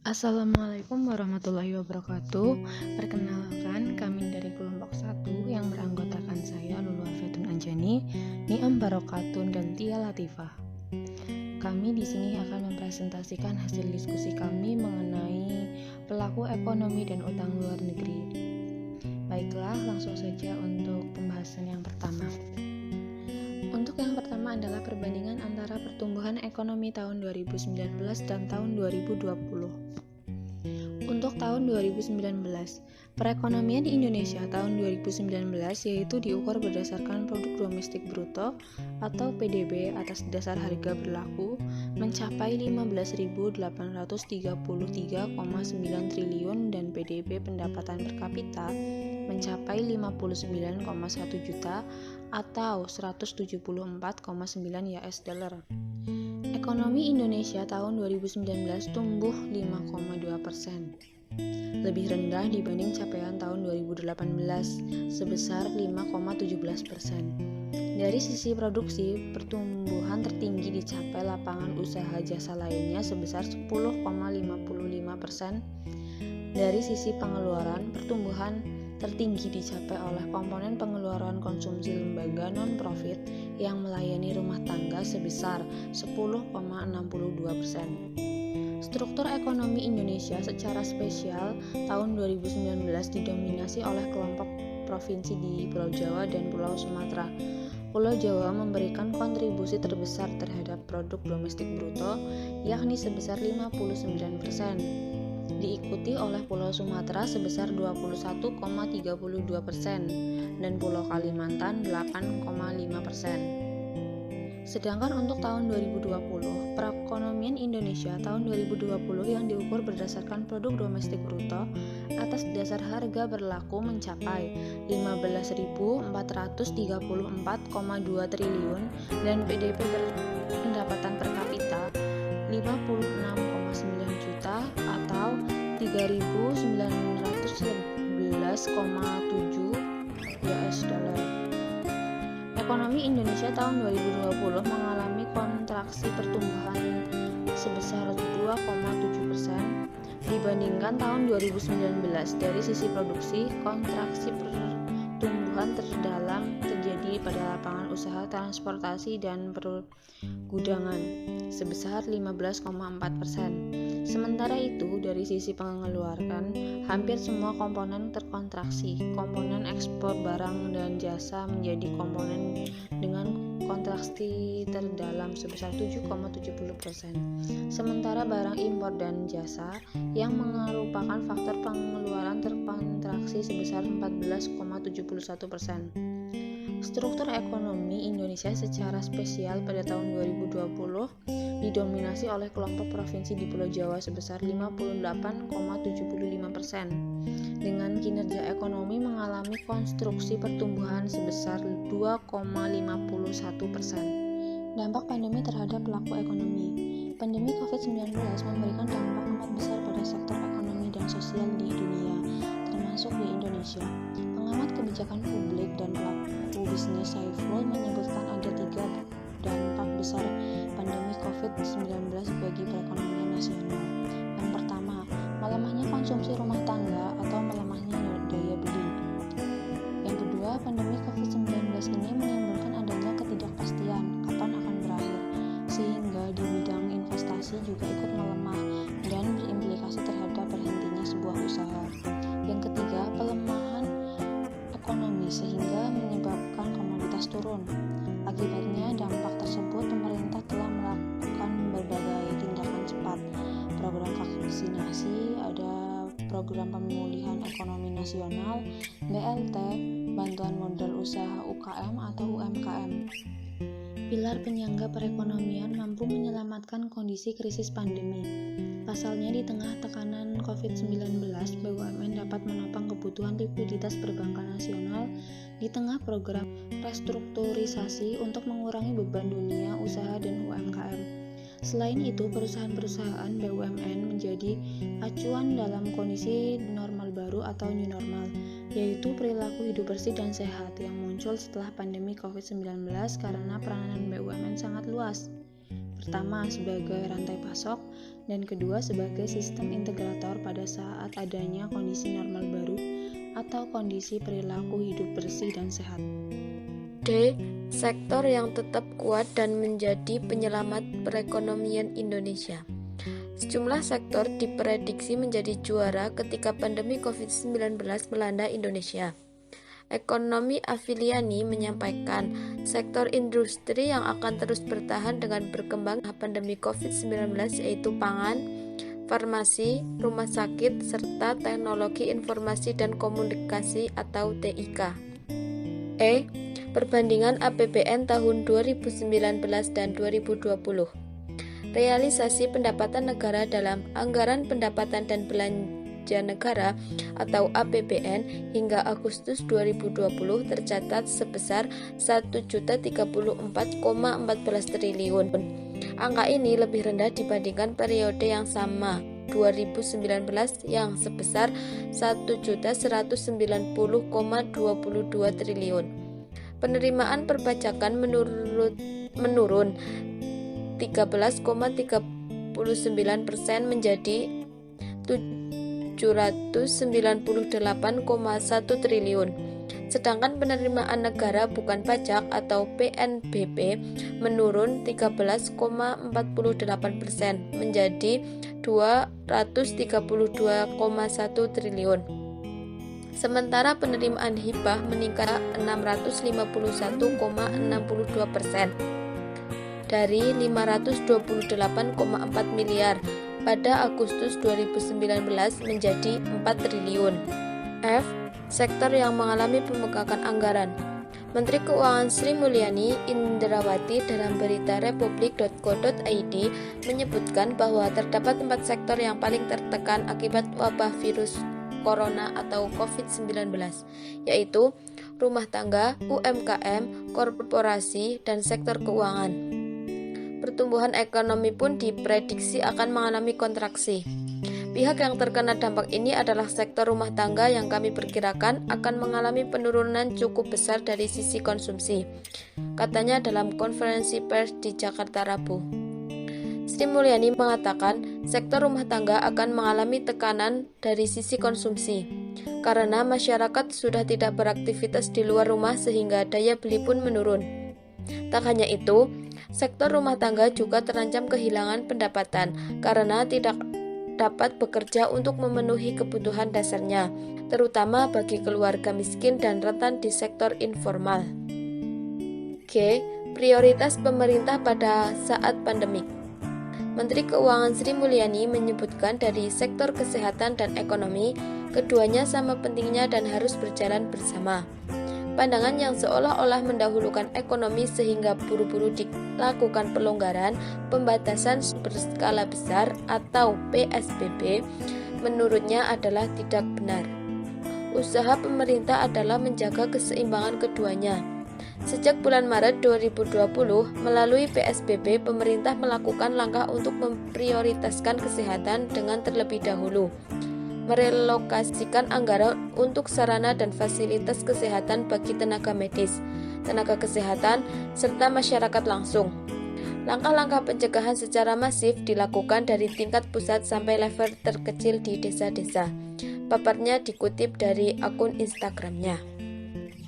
Assalamualaikum warahmatullahi wabarakatuh. Perkenalkan, kami dari kelompok 1 yang beranggotakan saya Lulu Alfiatun Anjani, Niam Barokatun, dan Tia Latifah. Kami di sini akan mempresentasikan hasil diskusi kami mengenai pelaku ekonomi dan utang luar negeri. Baiklah, langsung saja untuk pembahasan yang pertama. Untuk yang pertama adalah perbandingan antara pertumbuhan ekonomi tahun 2019 dan tahun 2020. Untuk tahun 2019, perekonomian di Indonesia tahun 2019 yaitu diukur berdasarkan produk domestik bruto atau PDB atas dasar harga berlaku mencapai 15.833,9 triliun dan PDB pendapatan per kapita mencapai 59,1 juta atau 174,9 US dollar. Ekonomi Indonesia tahun 2019 tumbuh 5,2%, lebih rendah dibanding capaian tahun 2018 sebesar 5,17%. Dari sisi produksi, pertumbuhan tertinggi dicapai lapangan usaha jasa lainnya sebesar 10,55%. Dari sisi pengeluaran, pertumbuhan tertinggi dicapai oleh komponen pengeluaran konsumsi lembaga non-profit yang melayani rumah tangga sebesar 10,62%. Struktur ekonomi Indonesia secara spesial tahun 2019 didominasi oleh kelompok provinsi di Pulau Jawa dan Pulau Sumatera. Pulau Jawa memberikan kontribusi terbesar terhadap produk domestik bruto, yakni sebesar 59%. Diikuti oleh Pulau Sumatera sebesar 21,32% dan Pulau Kalimantan 8,5%. Sedangkan untuk tahun 2020, perekonomian Indonesia tahun 2020 yang diukur berdasarkan produk domestik bruto atas dasar harga berlaku mencapai 15.434,2 triliun dan PDB pendapatan per kapita 56,9 juta atau 3.911,7 US dollar. Ekonomi Indonesia tahun 2020 mengalami kontraksi pertumbuhan sebesar 2,7% dibandingkan tahun 2019. Dari sisi produksi, kontraksi pertumbuhan terdalam terjadi pada lapangan usaha transportasi dan pergudangan sebesar 15,4%. Sementara itu, dari sisi pengeluaran, hampir semua komponen terkontraksi. Komponen ekspor barang dan jasa menjadi komponen dengan kontraksi terdalam sebesar 7,70%. Sementara barang impor dan jasa yang merupakan faktor pengeluaran terkontraksi sebesar 14,71%. Struktur ekonomi Indonesia secara spesial pada tahun 2020 didominasi oleh kelompok provinsi di Pulau Jawa sebesar 58,75%. Dengan kinerja ekonomi mengalami konstruksi pertumbuhan sebesar 2,51%. Dampak pandemi terhadap pelaku ekonomi. Pandemi COVID-19 memberikan dampak amat besar pada sektor ekonomi dan sosial di dunia, termasuk di Indonesia. Pengamat kebijakan publik dan pelaku bisnis Saiful menyebutkan ada 3 dampak besar pandemi COVID-19 bagi perekonomian nasional. Yang pertama, melemahnya konsumsi rumah tangga atau melemahnya daya beli. Yang kedua, pandemi COVID-19 ini menimbulkan adanya ketidakpastian kapan akan berakhir, sehingga di bidang investasi juga ikut melemah dan berimplikasi terhadap berhentinya sebuah usaha. Yang ketiga, pelemahan ekonomi sehingga menyebabkan komoditas turun. Akibatnya dampak tersebut pemerintah telah melakukan berbagai tindakan cepat. Program vaksinasi, ada program pemulihan ekonomi nasional, BLT, bantuan modal usaha UKM atau UMKM. Pilar penyangga perekonomian mampu menyelamatkan kondisi krisis pandemi. Pasalnya, di tengah tekanan COVID-19, BUMN dapat menopang kebutuhan likuiditas perbankan nasional di tengah program restrukturisasi untuk mengurangi beban dunia usaha dan UMKM. Selain itu, perusahaan-perusahaan BUMN menjadi acuan dalam kondisi normal baru atau new normal, yaitu perilaku hidup bersih dan sehat yang muncul setelah pandemi COVID-19 karena peranan BUMN sangat luas. Pertama, sebagai rantai pasok, dan kedua sebagai sistem integrator pada saat adanya kondisi normal baru atau kondisi perilaku hidup bersih dan sehat. D. Sektor yang tetap kuat dan menjadi penyelamat perekonomian Indonesia. Sejumlah sektor diprediksi menjadi juara ketika pandemi COVID-19 melanda Indonesia. Ekonomi Afiliani menyampaikan sektor industri yang akan terus bertahan dengan berkembang pandemi COVID-19 yaitu pangan, farmasi, rumah sakit, serta teknologi informasi dan komunikasi atau TIK. E. Perbandingan APBN tahun 2019 dan 2020. Realisasi pendapatan negara dalam Anggaran Pendapatan dan Belanja Negara atau APBN hingga Agustus 2020 tercatat sebesar 1.034,14 triliun. Angka ini lebih rendah dibandingkan periode yang sama 2019 yang sebesar 1.190,22 triliun. Penerimaan perpajakan menurun 13,39% menjadi 798,1 triliun. Sedangkan penerimaan negara bukan pajak atau PNBP menurun 13,48% menjadi 232,1 triliun. Sementara penerimaan hibah meningkat 651,62% dari 528,4 miliar pada Agustus 2019 menjadi 4 triliun. F. Sektor yang mengalami pembengkakan anggaran. Menteri Keuangan Sri Mulyani Indrawati dalam berita republik.co.id menyebutkan bahwa terdapat 4 sektor yang paling tertekan akibat wabah virus corona atau COVID-19, yaitu rumah tangga, UMKM, korporasi, dan sektor keuangan. Pertumbuhan ekonomi pun diprediksi akan mengalami kontraksi. Pihak yang terkena dampak ini adalah sektor rumah tangga yang kami perkirakan akan mengalami penurunan cukup besar dari sisi konsumsi, katanya dalam konferensi pers di Jakarta Rabu. Sri Mulyani mengatakan sektor rumah tangga akan mengalami tekanan dari sisi konsumsi karena masyarakat sudah tidak beraktivitas di luar rumah sehingga daya beli pun menurun. Tak hanya itu, sektor rumah tangga juga terancam kehilangan pendapatan karena tidak dapat bekerja untuk memenuhi kebutuhan dasarnya, terutama bagi keluarga miskin dan rentan di sektor informal. G. Prioritas pemerintah pada saat pandemik. Menteri Keuangan Sri Mulyani menyebutkan dari sektor kesehatan dan ekonomi, keduanya sama pentingnya dan harus berjalan bersama. Pandangan yang seolah-olah mendahulukan ekonomi sehingga buru-buru dilakukan pelonggaran, pembatasan berskala besar atau PSBB, menurutnya adalah tidak benar. Usaha pemerintah adalah menjaga keseimbangan keduanya. Sejak bulan Maret 2020, melalui PSBB, pemerintah melakukan langkah untuk memprioritaskan kesehatan dengan terlebih dahulu merelokasikan anggaran untuk sarana dan fasilitas kesehatan bagi tenaga medis, tenaga kesehatan, serta masyarakat langsung. Langkah-langkah pencegahan secara masif dilakukan dari tingkat pusat sampai level terkecil di desa-desa. Paparnya dikutip dari akun Instagramnya.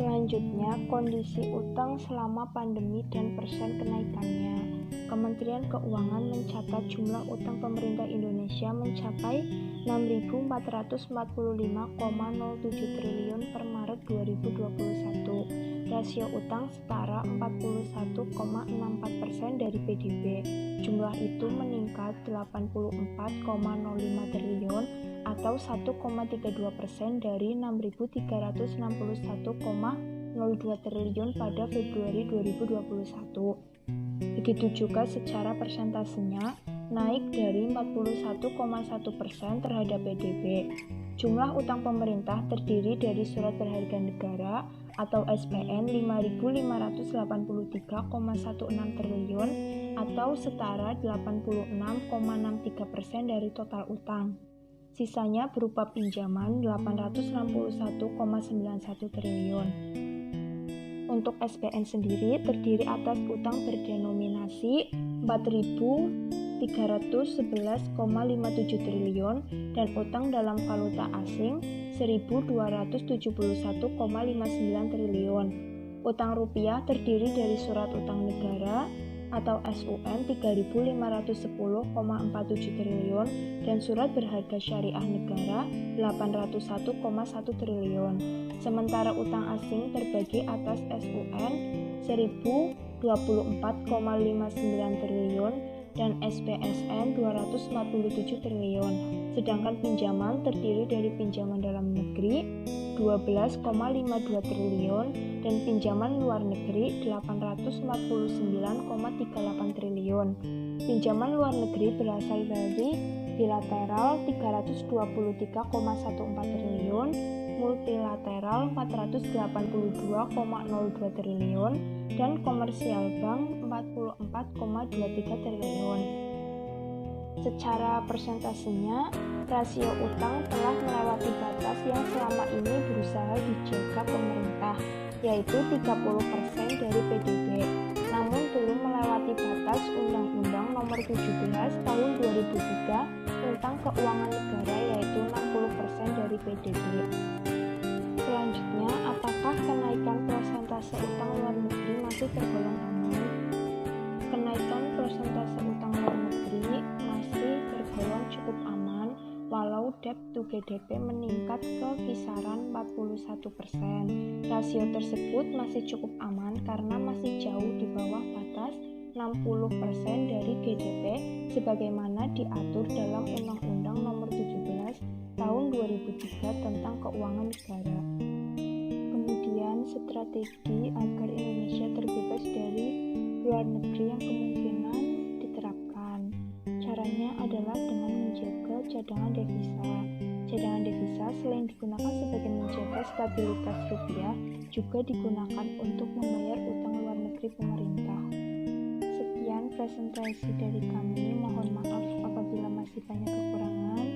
Selanjutnya, kondisi utang selama pandemi dan persen kenaikannya. Kementerian Keuangan mencatat jumlah utang pemerintah Indonesia mencapai 6.445,07 triliun per Maret 2021. Rasio utang setara 41,64% dari PDB. Jumlah itu meningkat 84,05 triliun atau 1,32% dari 6.361,02 triliun pada Februari 2021. Begitu juga secara persentasenya, naik dari 41,1% terhadap PDB. Jumlah utang pemerintah terdiri dari surat berharga negara atau SPN 5.583,16 triliun atau setara 86,63% dari total utang. Sisanya berupa pinjaman 861,91 triliun. Untuk SPN sendiri terdiri atas utang berdenominasi 4.000 311,57 triliun dan utang dalam valuta asing 1.271,59 triliun. Utang rupiah terdiri dari surat utang negara atau SUN 3.510,47 triliun dan surat berharga syariah negara 801,1 triliun. Sementara utang asing terbagi atas SUN 1.024,59 triliun dan SPSN 247 triliun. Sedangkan pinjaman terdiri dari pinjaman dalam negeri 12,52 triliun dan pinjaman luar negeri 849,38 triliun. Pinjaman luar negeri berasal dari bilateral 323,14 triliun, multilateral 482,02 triliun, dan komersial bank 44,23 triliun. Secara persentasenya, rasio utang telah melewati batas yang selama ini berusaha dijaga pemerintah, yaitu 30% dari PDB, namun belum melewati batas Undang-Undang Nomor 17 Tahun 2003 tentang Keuangan Negara, yaitu 60% dari PDB. Selanjutnya, apakah kenaikan persentase utang luar negeri masih tergolong aman? Kenaikan persentase utang luar negeri masih tergolong cukup aman walau debt to GDP meningkat ke kisaran 41%. Rasio tersebut masih cukup aman karena masih jauh di bawah batas 60% dari GDP sebagaimana diatur dalam Undang-Undang Nomor 17 Tahun 2003 tentang Keuangan Negara. Kemudian, strategi agar Indonesia terbebas dari luar negeri yang kemungkinan diterapkan. Caranya adalah dengan menjaga cadangan devisa. Cadangan devisa selain digunakan sebagai menjaga stabilitas rupiah, juga digunakan untuk membayar utang luar negeri pemerintah. Sekian presentasi dari kami, mohon maaf apabila masih banyak kekurangan.